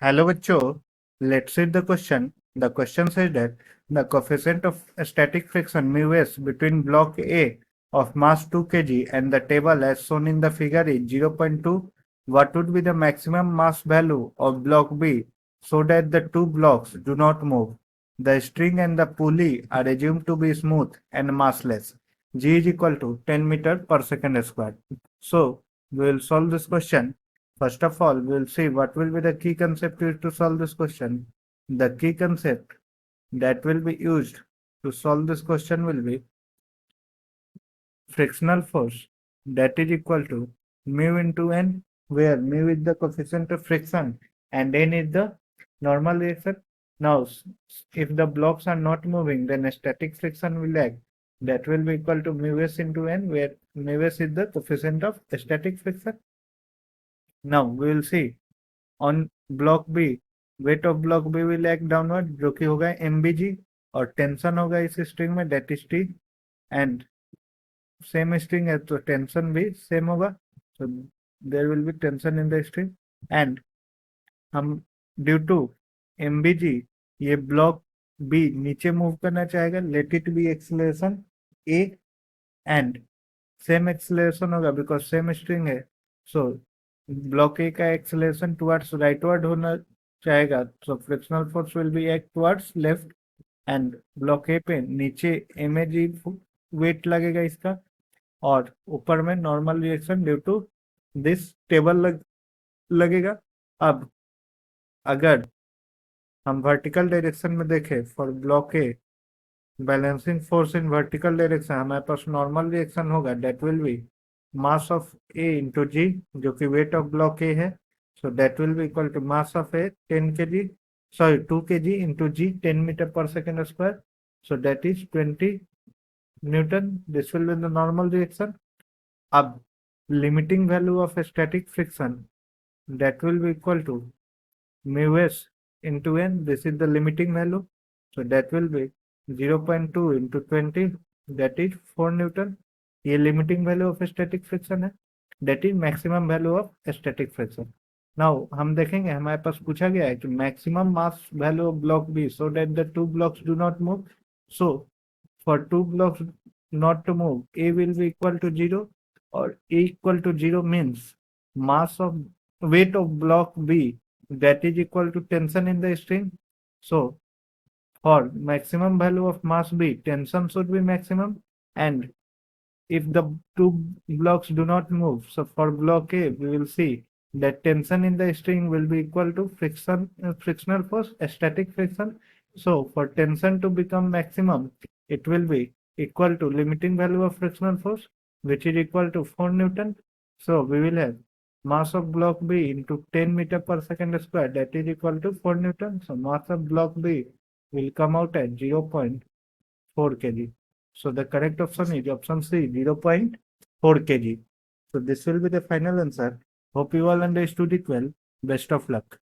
Hello बच्चों, let's read the question. The question says that the coefficient of static friction mu s between block A of mass 2 kg and the table as shown in the figure is 0.2. What would be the maximum mass value of block B so that the two blocks do not move? The string and the pulley are assumed to be smooth and massless. G is equal to 10 meter per second squared. So we will solve this question. First of all, we'll see what will be the key concept used to solve this question. The key concept that will be used to solve this question will be frictional force that is equal to mu into n, where mu is the coefficient of friction and n is the normal reaction. Now, if the blocks are not moving, then static friction will act. That will be equal to mu s into n, where mu s is the coefficient of static friction. Now, we will see on block B weight of block B will act downward जो कि होगा MBG और tension होगा इस string में that is T and same string है तो tension भी सेम होगा तो there will be tension in the string and हम ड्यू टू एमबीजी ये ब्लॉक बी नीचे मूव करना चाहेगा let it be acceleration a and same acceleration होगा बिकॉज सेम स्ट्रिंग है सो ब्लॉक ए का एक्सेलरेशन टुवर्ड्स राइटवर्ड होना चाहेगा so frictional force will be act towards left and block A पे नीचे एमएजी वेट लगेगा इसका और ऊपर में normal reaction due to this table लगेगा। अब अगर हम वर्टिकल डायरेक्शन में देखें for block A balancing force in vertical direction हमारे पास नॉर्मल रिएक्शन होगा that will be mass of A into G जो कि weight of block A है so that will be equal to mass of A 10 kg sorry 2 kg into G 10 meter per second square so that is 20 Newton. This will be the normal reaction. अब limiting value of a static friction that will be equal to mu s into n. This is the limiting value so that will be 0.2 into 20 that is 4 Newton. ये limiting value of static friction है that is maximum value of static friction. Now हम देखेंगे हमारे पास पूछा गया है कि maximum mass value of block B so that the two blocks do not move so for two blocks not to move a will be equal to 0 और a equal to 0 means mass of weight of block B that is equal to tension in the string. So for maximum value of mass B, tension should be maximum and if the two blocks do not move. So for block A, we will see that tension in the string will be equal to frictional force, static friction. So for tension to become maximum, it will be equal to limiting value of frictional force, which is equal to 4 Newton. So we will have mass of block B into 10 meter per second square that is equal to 4 Newton. So mass of block B will come out at 0.4 kg. So the correct option is option C 0.4 kg. So this will be the final answer. Hope you all understood it well. Best of luck.